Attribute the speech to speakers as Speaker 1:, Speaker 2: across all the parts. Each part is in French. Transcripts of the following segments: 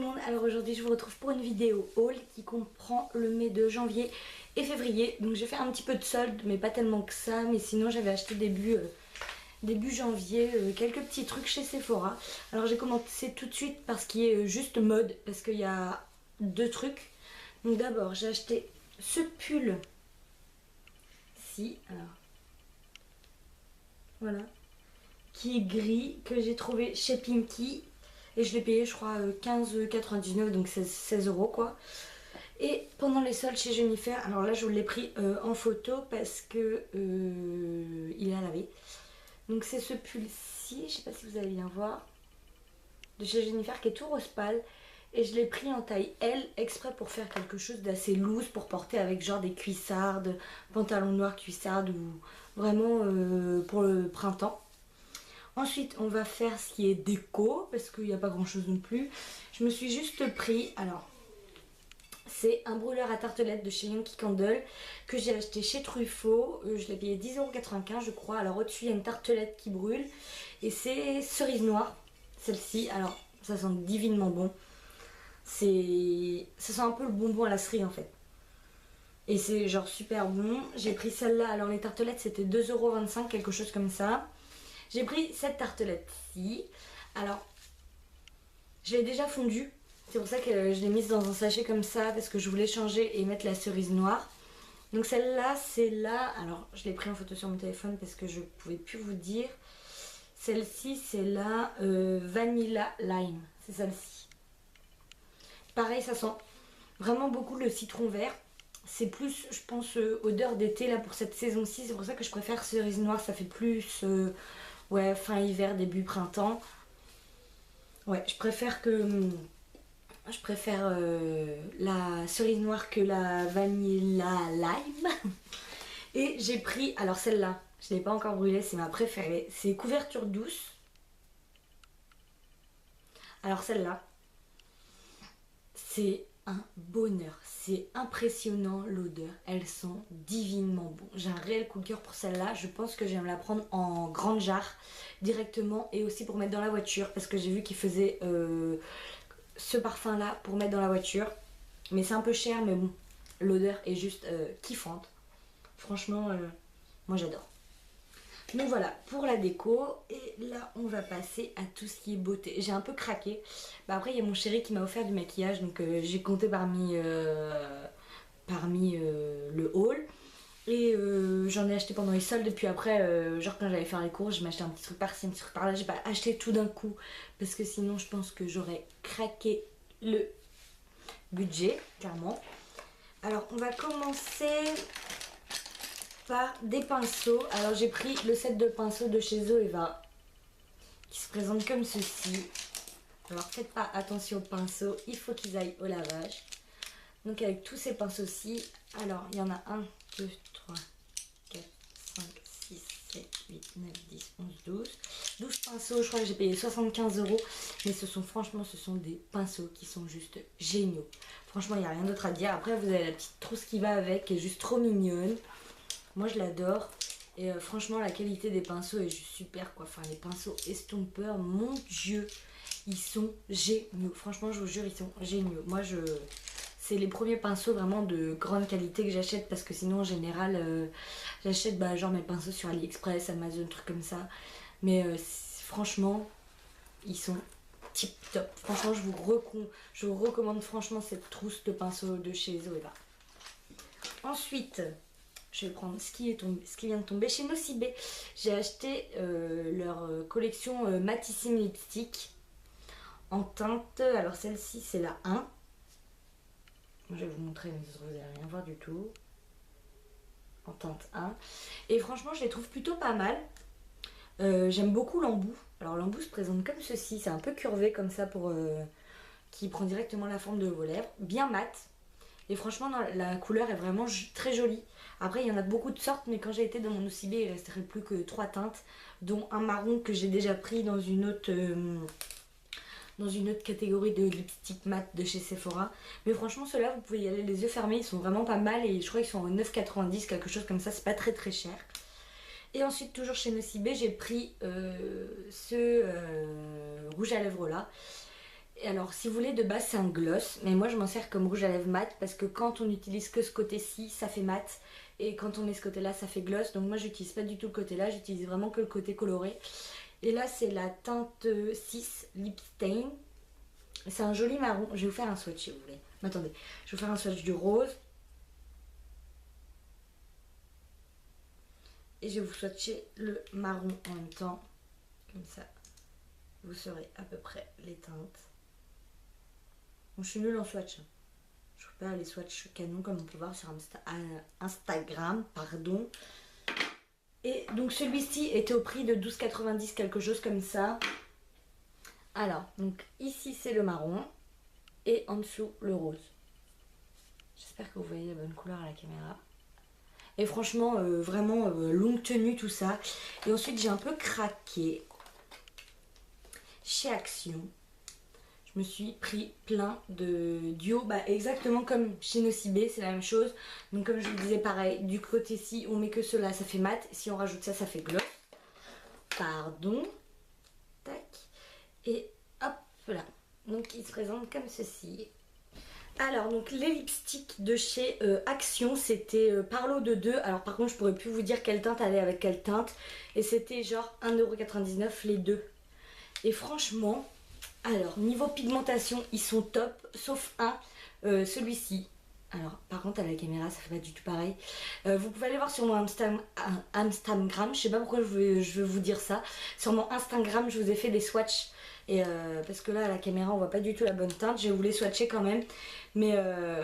Speaker 1: le monde, alors aujourd'hui je vous retrouve pour une vidéo haul qui comprend le mes de janvier et février. Donc j'ai fait un petit peu de solde mais pas tellement que ça, mais sinon j'avais acheté début janvier quelques petits trucs chez Sephora. Alors j'ai commencé tout de suite par ce qui est juste mode parce qu'il y a deux trucs. Donc d'abord j'ai acheté ce pull ci, alors voilà, qui est gris, que j'ai trouvé chez Pinky. Et je l'ai payé, je crois, 15,99, donc 16 euros quoi. Et pendant les soldes chez Jennifer, alors là je vous l'ai pris en photo parce que il est à laver. Donc c'est ce pull-ci, je sais pas si vous allez bien voir, de chez Jennifer, qui est tout rose pâle. Et je l'ai pris en taille L, exprès pour faire quelque chose d'assez loose, pour porter avec genre des cuissardes, pantalons noirs cuissardes, ou vraiment pour le printemps. Ensuite, on va faire ce qui est déco, parce qu'il n'y a pas grand chose non plus. Je me suis juste pris, alors, c'est un brûleur à tartelettes de chez Yankee Candle, que j'ai acheté chez Truffaut. Je l'ai payé 10,95 € je crois. Alors au-dessus, il y a une tartelette qui brûle, et c'est cerise noire, celle-ci. Alors, ça sent divinement bon. Ça sent un peu le bonbon à la cerise en fait. Et c'est genre super bon. J'ai pris celle-là, alors les tartelettes c'était 2,25 €, quelque chose comme ça. J'ai pris cette tartelette-ci. Alors, je l'ai déjà fondue. C'est pour ça que je l'ai mise dans un sachet comme ça, parce que je voulais changer et mettre la cerise noire. Donc celle-là, c'est là. Alors, je l'ai pris en photo sur mon téléphone parce que je ne pouvais plus vous dire. Celle-ci, c'est la Vanilla Lime. C'est celle-ci. Pareil, ça sent vraiment beaucoup le citron vert. C'est plus, je pense, odeur d'été là pour cette saison-ci. C'est pour ça que je préfère cerise noire. Ça fait plus... ouais, fin hiver, début printemps. Ouais, je préfère la cerise noire que la vanilla lime. Et j'ai pris, alors celle-là, je ne l'ai pas encore brûlée, c'est ma préférée. C'est couverture douce. Alors celle-là, c'est un bonheur. C'est impressionnant l'odeur. Elles sont divinement bon. J'ai un réel coup de cœur pour celle-là. Je pense que je vais me la prendre en grande jarre directement, et aussi pour mettre dans la voiture, parce que j'ai vu qu'ils faisaient ce parfum là pour mettre dans la voiture. Mais c'est un peu cher, mais bon, l'odeur est juste kiffante. Franchement, moi j'adore. Donc voilà pour la déco. Et là on va passer à tout ce qui est beauté. J'ai un peu craqué. Bah, après il y a mon chéri qui m'a offert du maquillage, donc j'ai compté parmi le haul. Et j'en ai acheté pendant les soldes. Puis après genre quand j'allais faire les courses, je m'achetais un petit truc par-ci, un petit truc par-là. J'ai pas acheté tout d'un coup parce que sinon je pense que j'aurais craqué le budget clairement. Alors on va commencer par des pinceaux. Alors j'ai pris le set de pinceaux de chez Zoeva qui se présente comme ceci. Alors faites pas attention aux pinceaux, il faut qu'ils aillent au lavage. Donc avec tous ces pinceaux-ci, alors il y en a 1, 2, 3, 4, 5, 6, 7, 8, 9, 10, 11, 12. 12 pinceaux, je crois que j'ai payé 75 €. Mais franchement, ce sont des pinceaux qui sont juste géniaux. Franchement, il n'y a rien d'autre à dire. Après, vous avez la petite trousse qui va avec, qui est juste trop mignonne. Moi, je l'adore. Et franchement, la qualité des pinceaux est juste super quoi. Enfin, les pinceaux estompeurs, mon Dieu, ils sont géniaux. Franchement, je vous jure, ils sont géniaux. Moi, c'est les premiers pinceaux vraiment de grande qualité que j'achète, parce que sinon en général j'achète genre mes pinceaux sur AliExpress, Amazon, trucs comme ça. Mais franchement ils sont tip top. Franchement je vous recommande franchement cette trousse de pinceaux de chez Zoeva. Ensuite je vais prendre ce qui vient de tomber chez Nocibé. J'ai acheté leur collection Matissime Lipstick en teinte. Alors celle-ci c'est la 1. Je vais vous montrer, mais vous n'allez rien voir du tout. En teinte 1. Et franchement, je les trouve plutôt pas mal. J'aime beaucoup l'embout. Alors l'embout se présente comme ceci. C'est un peu curvé comme ça, qui prend directement la forme de vos lèvres. Bien mat. Et franchement, la couleur est vraiment très jolie. Après, il y en a beaucoup de sortes, mais quand j'ai été dans mon OCB, il ne restait plus que 3 teintes, dont un marron que j'ai déjà pris dans une autre catégorie de lipstick mat de chez Sephora. Mais franchement ceux-là vous pouvez y aller les yeux fermés, ils sont vraiment pas mal, et je crois qu'ils sont en 9,90 quelque chose comme ça, c'est pas très très cher. Et ensuite toujours chez Nocibé j'ai pris ce rouge à lèvres là, Et alors, si vous voulez, de base, c'est un gloss. Mais moi, je m'en sers comme rouge à lèvres mat. Parce que quand on n'utilise que ce côté-ci, ça fait mat. Et quand on met ce côté-là, ça fait gloss. Donc moi, j'utilise pas du tout le côté-là. J'utilise vraiment que le côté coloré. Et là, c'est la teinte 6 Lip Stain. C'est un joli marron. Je vais vous faire un swatch si vous voulez. Mais attendez, je vais vous faire un swatch du rose. Et je vais vous swatcher le marron en même temps. Comme ça, vous saurez à peu près les teintes. Bon, je suis nulle en swatch. Je fais pas les swatchs canon comme on peut voir sur Instagram. Pardon. Et donc celui-ci était au prix de 12,90, quelque chose comme ça. Alors, donc ici c'est le marron. Et en dessous le rose. J'espère que vous voyez la bonne couleur à la caméra. Et franchement, vraiment longue tenue tout ça. Et ensuite j'ai un peu craqué chez Action. Je me suis pris plein de duos. Bah, exactement comme chez Nocibé, c'est la même chose. Donc comme je vous disais pareil, du côté-ci on met que cela, ça fait mat. Si on rajoute ça, ça fait gloss. Pardon. Tac. Et hop là. Donc il se présente comme ceci. Alors donc les lipsticks de chez Action, c'était Parlo de 2. Alors par contre je pourrais plus vous dire quelle teinte allait avec quelle teinte. Et c'était genre 1,99€ les deux. Et franchement, alors niveau pigmentation ils sont top. Sauf un, celui-ci. Alors par contre à la caméra ça fait pas du tout pareil. Vous pouvez aller voir sur mon Instagram. Je sais pas pourquoi je veux vous dire ça. Sur mon Instagram je vous ai fait des swatchs. Et parce que là à la caméra on voit pas du tout la bonne teinte. Je vais vous les swatcher quand même. Mais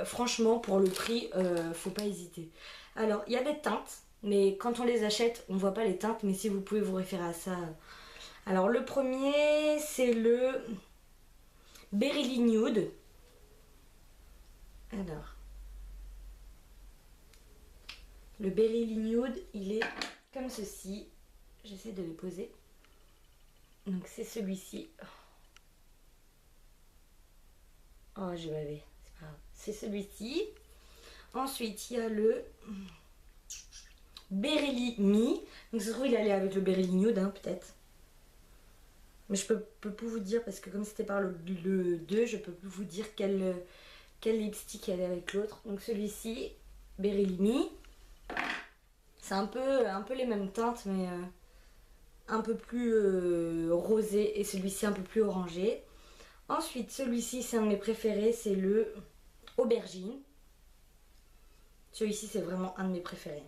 Speaker 1: franchement pour le prix faut pas hésiter. Alors il y a des teintes. Mais quand on les achète on voit pas les teintes. Mais si vous pouvez vous référer à ça. Alors le premier c'est le Berylli Nude. Alors le Berylli Nude il est comme ceci. J'essaie de les poser. Donc c'est celui-ci. Oh j'ai bavé, c'est pas grave. C'est celui-ci. Ensuite il y a le Berylli Me. Donc ça se trouve il allait avec le Berylli Nude hein, peut-être. Mais je peux plus vous dire parce que comme c'était par le 2, je peux plus vous dire quel lipstick allait avec l'autre. Donc celui-ci, Berylli Me. C'est un peu les mêmes teintes mais un peu plus rosé et celui-ci un peu plus orangé. Ensuite celui-ci c'est un de mes préférés, c'est le Aubergine. Celui-ci c'est vraiment un de mes préférés.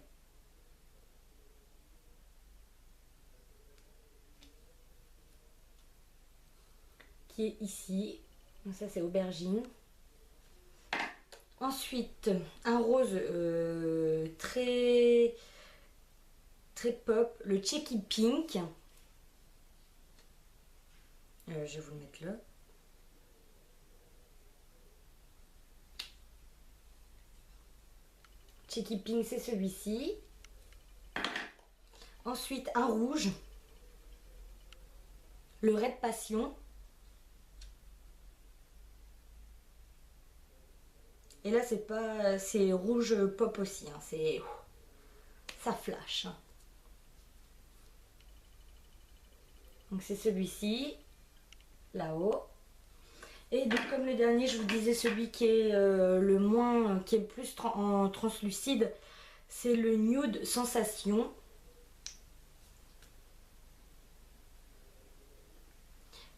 Speaker 1: Qui est ici. Donc ça c'est Aubergine. Ensuite un rose très pop, le Cheeky Pink. Je vais vous le mettre là. Cheeky Pink c'est celui-ci. Ensuite un rouge, le Red Passion. Et là c'est rouge pop aussi, hein. Ça flash. Hein. Donc c'est celui-ci, là-haut. Et donc comme le dernier, je vous disais celui qui est qui est le plus en translucide, c'est le Nude Sensation.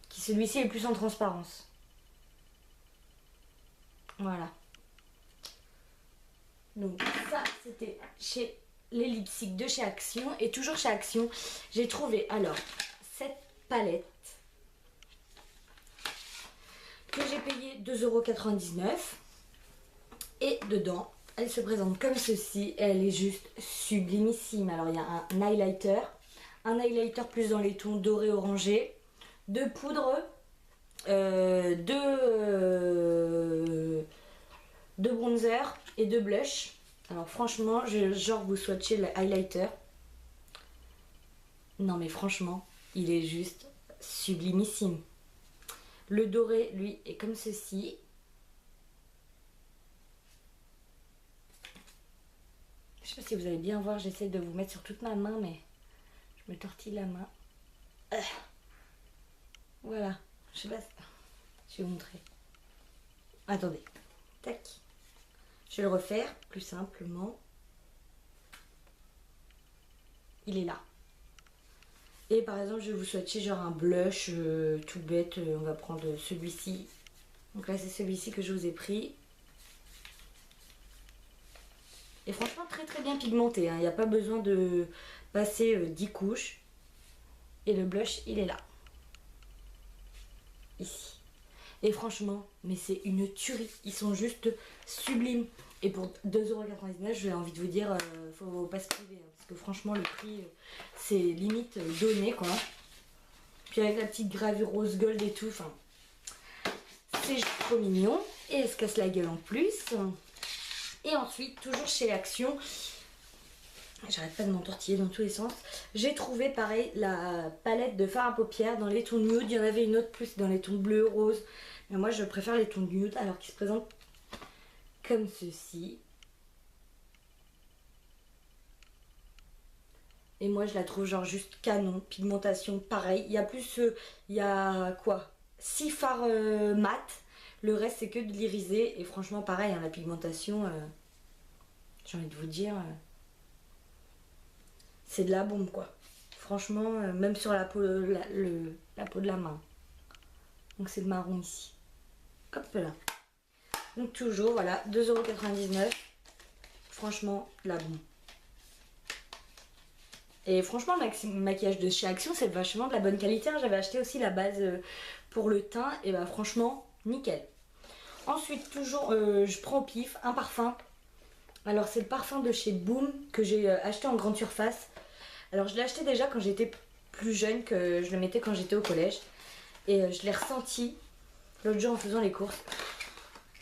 Speaker 1: Qui celui-ci est plus en transparence. Voilà. Donc ça c'était chez les lipsticks de chez Action. Et toujours chez Action, j'ai trouvé alors cette palette que j'ai payé 2,99 €. Et dedans, elle se présente comme ceci. Elle est juste sublimissime. Alors il y a un highlighter. Un highlighter plus dans les tons doré orangé. Deux poudres. Deux bronzer et deux blush. Alors franchement, genre vous swatchez le highlighter. Non mais franchement, il est juste sublimissime. Le doré, lui, est comme ceci. Je sais pas si vous allez bien voir, j'essaie de vous mettre sur toute ma main, mais je me tortille la main. Voilà, je sais pas. Je vais vous montrer. Attendez. Tac. Je vais le refaire plus simplement. Il est là. Et par exemple, je vais vous swatcher genre un blush tout bête. On va prendre celui-ci. Donc là, c'est celui-ci que je vous ai pris. Et franchement, très très bien pigmenté. Il n'y a pas besoin de passer 10 couches. Et le blush, il est là. Ici. Et franchement, mais c'est une tuerie. Ils sont juste sublimes. Et pour 2,99 €, j'ai envie de vous dire, faut pas se priver. Parce que franchement, le prix, c'est limite donné, quoi. Puis avec la petite gravure rose gold et tout, enfin, c'est juste trop mignon. Et elle se casse la gueule en plus. Et ensuite, toujours chez Action, j'arrête pas de m'entortiller dans tous les sens, j'ai trouvé pareil la palette de fard à paupières dans les tons nude. Il y en avait une autre plus dans les tons bleu, rose. Mais moi, je préfère les tons nude alors qu'ils se présentent comme ceci. Et moi, je la trouve genre juste canon. Pigmentation, pareil. Il y a plus, il y a quoi 6 fards mat. Le reste, c'est que de l'irisé. Et franchement, pareil, hein, la pigmentation, j'ai envie de vous dire, c'est de la bombe, quoi. Franchement, même sur la peau, la peau de la main. Donc, c'est le marron ici. Hop là. Donc, toujours, voilà, 2,99 €. Franchement, de la bombe. Et franchement, le maquillage de chez Action, c'est vachement de la bonne qualité. J'avais acheté aussi la base pour le teint. Et bah, franchement, nickel. Ensuite, toujours, je prends au pif un parfum. Alors, c'est le parfum de chez Boom que j'ai acheté en grande surface. Alors, je l'ai acheté déjà quand j'étais plus jeune, que je le mettais quand j'étais au collège. Et je l'ai ressenti l'autre jour en faisant les courses.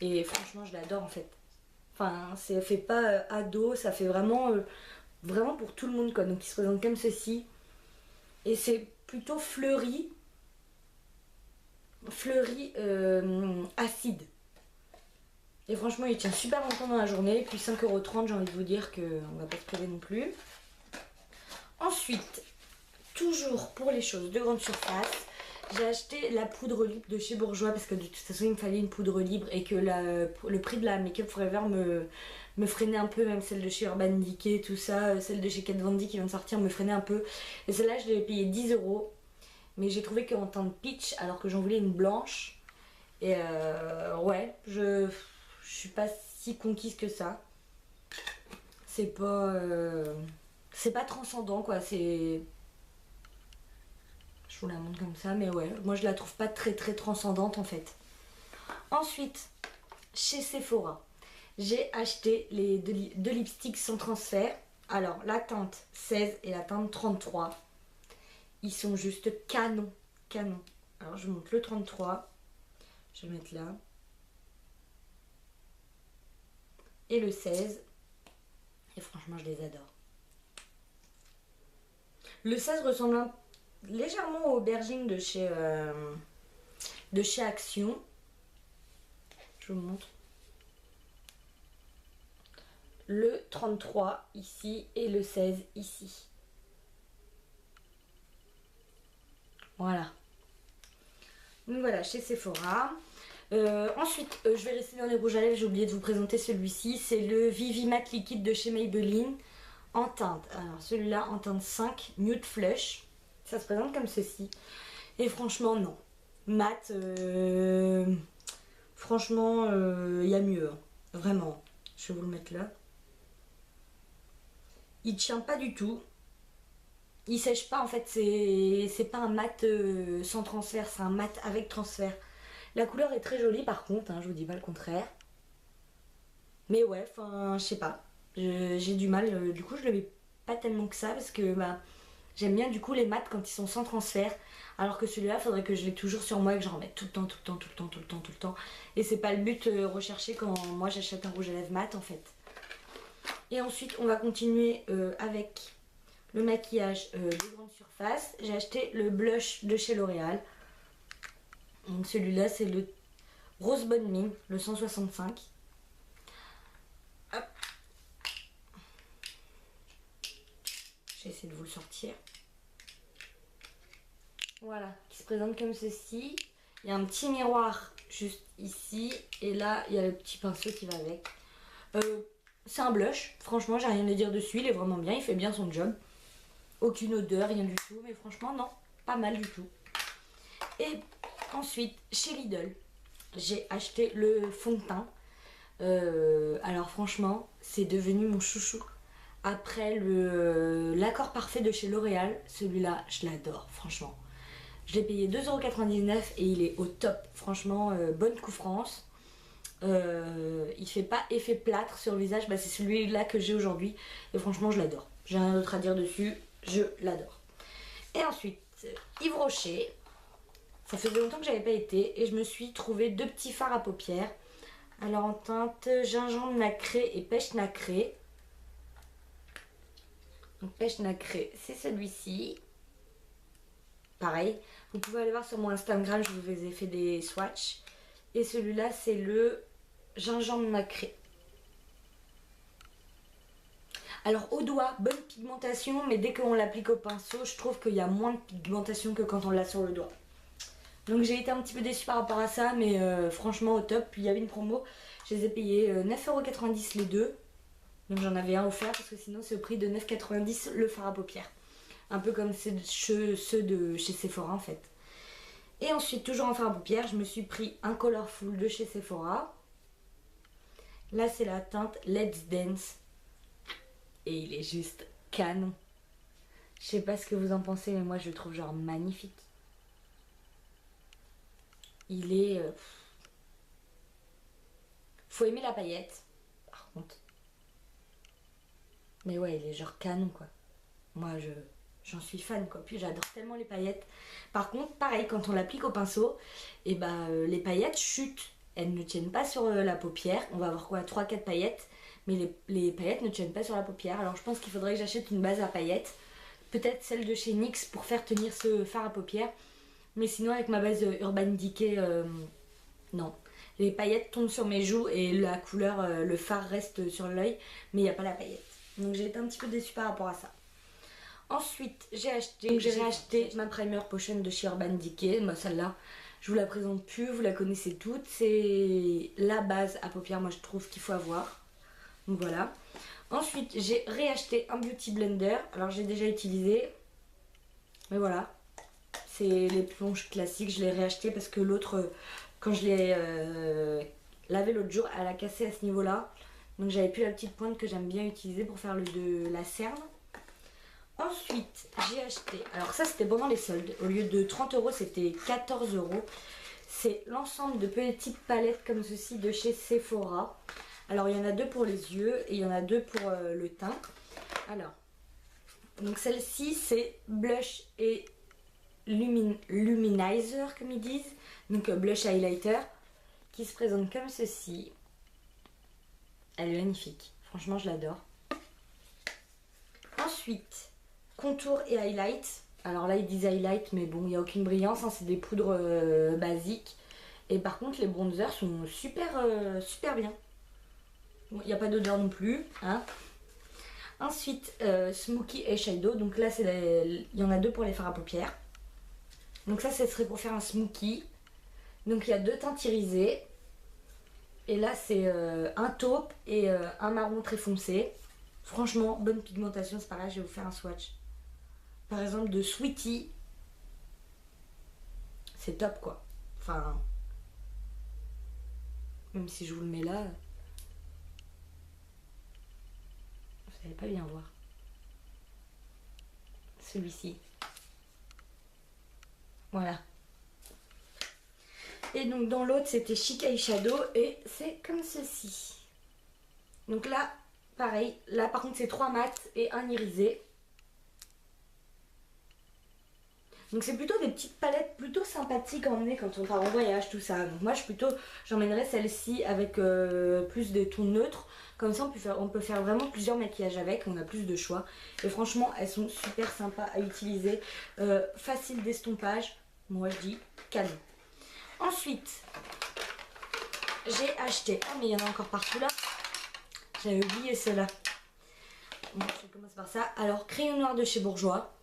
Speaker 1: Et franchement, je l'adore en fait. Enfin, ça fait pas ado, ça fait vraiment, vraiment pour tout le monde, quoi. Donc, il se présente comme ceci. Et c'est plutôt fleuri. Fleuri acide. Et franchement, il tient super longtemps dans la journée. Puis 5,30 €, j'ai envie de vous dire qu'on va pas se priver non plus. Ensuite, toujours pour les choses de grande surface, j'ai acheté la poudre libre de chez Bourjois parce que de toute façon, il me fallait une poudre libre et que le prix de la Make Up Forever me freinait un peu, même celle de chez Urban Decay, tout ça, celle de chez Kat Von D qui vient de sortir me freinait un peu. Et celle-là, je l'ai payée 10 €. Mais j'ai trouvé qu'en teinte peach, alors que j'en voulais une blanche. Et ouais, je suis pas si conquise que ça. C'est pas transcendant, quoi. Je vous la montre comme ça, mais ouais, moi je la trouve pas très très transcendante en fait. Ensuite, chez Sephora, j'ai acheté les deux lipsticks sans transfert. Alors, la teinte 16 et la teinte 33. Ils sont juste canon, canon. Alors, je vous montre le 33. Je vais le mettre là. Et le 16. Et franchement, je les adore. Le 16 ressemble légèrement au aubergine de chez Action. Je vous montre. Le 33 ici et le 16 ici. Voilà. Donc voilà, chez Sephora. Ensuite, je vais rester dans les rouges à lèvres. J'ai oublié de vous présenter celui-ci. C'est le Vivi Matte liquide de chez Maybelline. En teinte. Alors celui-là en teinte 5, Nude Flush. Ça se présente comme ceci. Et franchement, non. Matte, franchement, il y a mieux. Hein. Vraiment. Je vais vous le mettre là. Il tient pas du tout. Il sèche pas en fait. C'est pas un mat sans transfert. C'est un mat avec transfert. La couleur est très jolie par contre. Hein, je vous dis pas le contraire. Mais ouais, enfin, je sais pas. J'ai du mal. Du coup, je le mets pas tellement que ça parce que bah, j'aime bien du coup les mats quand ils sont sans transfert. Alors que celui-là, il faudrait que je l'ai toujours sur moi et que j'en remette tout le temps, tout le temps, tout le temps, tout le temps, tout le temps. Et c'est pas le but recherché quand moi j'achète un rouge à lèvres mat en fait. Et ensuite, on va continuer avec le maquillage de grande surface. J'ai acheté le blush de chez L'Oréal. Donc celui-là, c'est le Rose Bonne Mine, le 165. Hop. J'ai essayé de vous le sortir. Voilà, qui se présente comme ceci. Il y a un petit miroir juste ici. Et là, il y a le petit pinceau qui va avec. C'est un blush. Franchement, j'ai rien à dire dessus. Il est vraiment bien. Il fait bien son job. Aucune odeur, rien du tout. Mais franchement, non. Pas mal du tout. Et ensuite, chez Lidl, j'ai acheté le fond de teint. Alors franchement, c'est devenu mon chouchou. Après l'accord parfait de chez L'Oréal, celui-là, je l'adore, franchement. Je l'ai payé 2,99 € et il est au top. Franchement, bonne couvrance. Il fait pas effet plâtre sur le visage. Bah, c'est celui-là que j'ai aujourd'hui. Et franchement, je l'adore. J'ai rien d'autre à dire dessus. Je l'adore. Et ensuite, Yves Rocher. Ça faisait longtemps que j'avais pas été. Et je me suis trouvé 2 petits fards à paupières. Alors en teinte gingembre nacré et pêche nacrée. Donc pêche nacrée, c'est celui-ci. Pareil, vous pouvez aller voir sur mon Instagram, je vous ai fait des swatchs. Et celui-là, c'est le gingembre nacré. Alors au doigt, bonne pigmentation, mais dès qu'on l'applique au pinceau, je trouve qu'il y a moins de pigmentation que quand on l'a sur le doigt. Donc j'ai été un petit peu déçue par rapport à ça, mais franchement au top. Puis il y avait une promo, je les ai payés 9,90 € les deux. Donc j'en avais un offert parce que sinon c'est au prix de 9,90 € le fard à paupières. Un peu comme ceux de chez Sephora en fait. Et ensuite, toujours en fard à paupières, je me suis pris un Colorful de chez Sephora. Là c'est la teinte Let's Dance. Et il est juste canon. Je sais pas ce que vous en pensez, mais moi je le trouve genre magnifique. Il est... Faut aimer la paillette, par contre. Mais ouais, il est genre canon, quoi. Moi, j'en suis fan, quoi. Puis j'adore tellement les paillettes. Par contre, pareil, quand on l'applique au pinceau, et les paillettes chutent. Elles ne tiennent pas sur la paupière. On va avoir quoi, 3-4 paillettes. Mais les paillettes ne tiennent pas sur la paupière. Alors je pense qu'il faudrait que j'achète une base à paillettes. Peut-être celle de chez NYX pour faire tenir ce fard à paupières. Mais sinon, avec ma base Urban Decay, non. Les paillettes tombent sur mes joues et la couleur, le fard reste sur l'œil, mais il n'y a pas la paillette. Donc j'ai été un petit peu déçue par rapport à ça. Ensuite, j'ai réacheté ma primer potion de chez Urban Decay. Bah, celle-là, je vous la présente plus, vous la connaissez toutes. C'est la base à paupières, moi je trouve qu'il faut avoir. Donc voilà. Ensuite, j'ai réacheté un Beauty Blender. Alors j'ai déjà utilisé, mais voilà. C'est les plonges classiques, je l'ai réacheté parce que l'autre, quand je l'ai lavé l'autre jour, elle a cassé à ce niveau-là. Donc j'avais plus la petite pointe que j'aime bien utiliser pour faire de la cerne. Ensuite, j'ai acheté, alors ça c'était pendant les soldes, au lieu de 30 € c'était 14 €. C'est l'ensemble de petites palettes comme ceci de chez Sephora. Alors il y en a 2 pour les yeux et il y en a 2 pour le teint. Alors, donc celle-ci c'est blush et luminizer comme ils disent, donc blush highlighter qui se présente comme ceci. Elle est magnifique, franchement je l'adore. Ensuite, contour et highlight. Alors là ils disent highlight mais bon il n'y a aucune brillance, hein, c'est des poudres basiques. Et par contre les bronzers sont super bien. Il n'y a pas d'odeur non plus, hein. Ensuite Smoky Eyeshadow, donc là il y en a 2 pour les fards à paupières. Donc ça serait pour faire un smoky. Donc il y a 2 teintes irisées. Et là c'est un taupe et un marron très foncé. Franchement, bonne pigmentation, c'est pareil, je vais vous faire un swatch. Par exemple de Sweetie. C'est top quoi. Enfin, même si je vous le mets là, vous n'allez pas bien voir. Celui-ci. Voilà. Et donc dans l'autre c'était Chic Eyeshadow et c'est comme ceci. Donc là, pareil, là par contre c'est 3 mats et un irisé. Donc c'est plutôt des petites palettes plutôt sympathiques à emmener quand on part en voyage, tout ça. Donc moi j'emmènerais celle-ci avec plus de tons neutres. Comme ça on peut faire vraiment plusieurs maquillages avec, on a plus de choix. Et franchement elles sont super sympas à utiliser, facile d'estompage. Moi je dis canon. Ensuite, j'ai acheté, oh mais il y en a encore partout là, j'avais oublié ceux-là. Bon, je vais commencer par ça. Alors, crayon noir de chez Bourjois.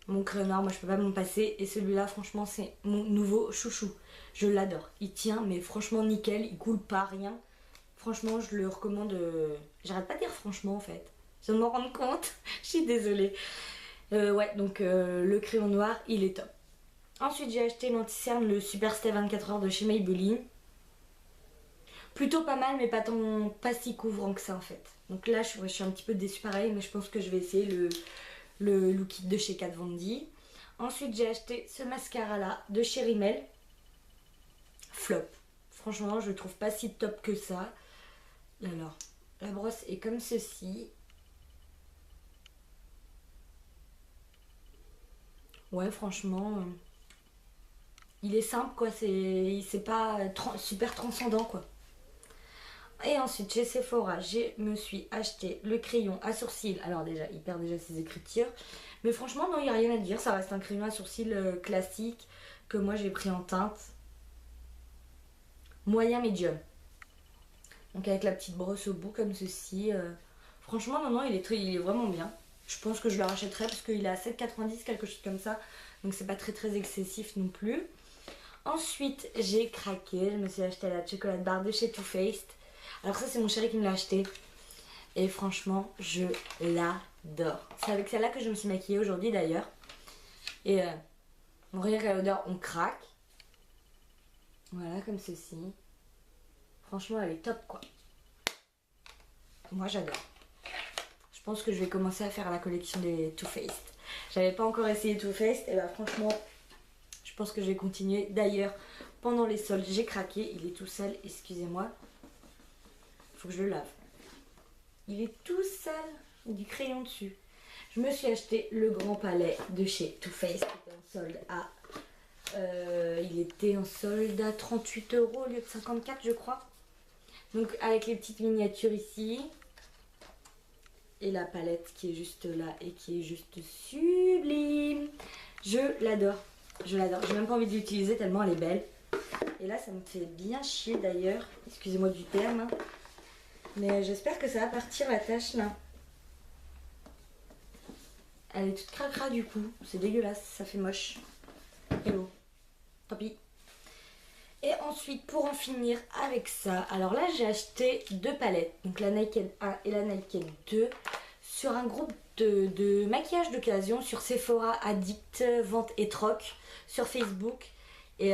Speaker 1: Mon crayon noir, moi je peux pas m'en passer. Et celui-là, franchement, c'est mon nouveau chouchou. Je l'adore. Il tient, mais franchement nickel. Il coule pas, rien. Franchement, je le recommande. J'arrête pas de dire franchement en fait. Je viens de m'en rendre compte. Je suis désolée. Ouais, donc le crayon noir, il est top. Ensuite, j'ai acheté l'anti-cerne, le Super Stay 24 heures de chez Maybelline. Plutôt pas mal, mais pas si couvrant que ça en fait. Donc là, je suis un petit peu déçue pareil, mais je pense que je vais essayer le Look It de chez Kat Von D. Ensuite, j'ai acheté ce mascara là de chez Rimmel. Flop. Franchement, je le trouve pas si top que ça. Alors, la brosse est comme ceci. Ouais, franchement, il est simple quoi, c'est pas super transcendant quoi. Et ensuite, chez Sephora, je me suis acheté le crayon à sourcils. Alors déjà, il perd déjà ses écritures. Mais franchement, non, il n'y a rien à dire. Ça reste un crayon à sourcils classique que moi j'ai pris en teinte moyen médium. Donc avec la petite brosse au bout comme ceci. Franchement, non, il est vraiment bien. Je pense que je le rachèterai parce qu'il est à 7,90, quelque chose comme ça. Donc c'est pas très excessif non plus. Ensuite, j'ai craqué. Je me suis acheté la chocolate bar de chez Too Faced. Alors ça, c'est mon chéri qui me l'a acheté. Et franchement, je l'adore. C'est avec celle-là que je me suis maquillée aujourd'hui d'ailleurs. Et rien qu'à l'odeur, on craque. Voilà, comme ceci. Franchement, elle est top quoi. Moi, j'adore. Je pense que je vais commencer à faire la collection des Too Faced. J'avais pas encore essayé Too Faced. Et bah franchement, je pense que je vais continuer. D'ailleurs, pendant les soldes, j'ai craqué. Il est tout sale, excusez-moi. Faut que je le lave. Il est tout sale, du crayon dessus. Je me suis acheté le grand palais de chez Too Faced qui était en solde à il était en solde à 38 € au lieu de 54 je crois. Donc avec les petites miniatures ici et la palette qui est juste là et qui est juste sublime. Je l'adore. Je l'adore. J'ai même pas envie de l'utiliser tellement elle est belle. Et là ça me fait bien chier d'ailleurs. Excusez-moi du terme. Hein. Mais j'espère que ça va partir la tache là. Elle est toute cracra du coup. C'est dégueulasse, ça fait moche. Hello. Tant pis. Et ensuite, pour en finir avec ça, alors là j'ai acheté deux palettes. Donc la Naked 1 et la Naked 2 sur un groupe de maquillage d'occasion sur Sephora Addict, Vente et Troc sur Facebook. Et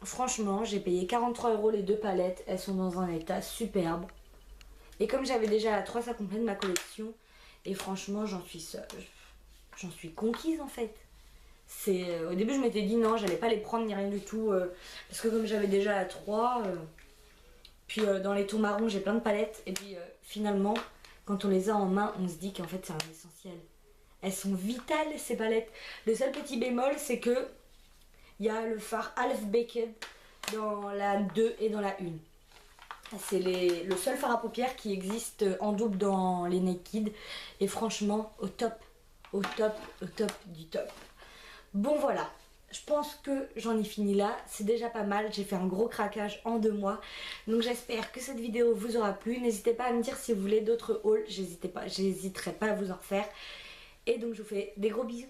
Speaker 1: franchement, j'ai payé 43 € les deux palettes. Elles sont dans un état superbe. Et comme j'avais déjà la 3, ça complète ma collection. Et franchement, j'en suis conquise en fait. Au début, je m'étais dit non, j'allais pas les prendre ni rien du tout. Parce que comme j'avais déjà la 3, puis dans les tons marrons, j'ai plein de palettes. Et puis finalement, quand on les a en main, on se dit qu'en fait, c'est un essentiel. Elles sont vitales ces palettes. Le seul petit bémol, c'est que il y a le fard Half Baked dans la 2 et dans la 1. C'est le seul fard à paupières qui existe en double dans les Naked. Et franchement, au top du top. Bon voilà, je pense que j'en ai fini là. C'est déjà pas mal, j'ai fait un gros craquage en 2 mois. Donc j'espère que cette vidéo vous aura plu. N'hésitez pas à me dire si vous voulez d'autres hauls. J'hésiterai pas à vous en faire. Et donc je vous fais des gros bisous.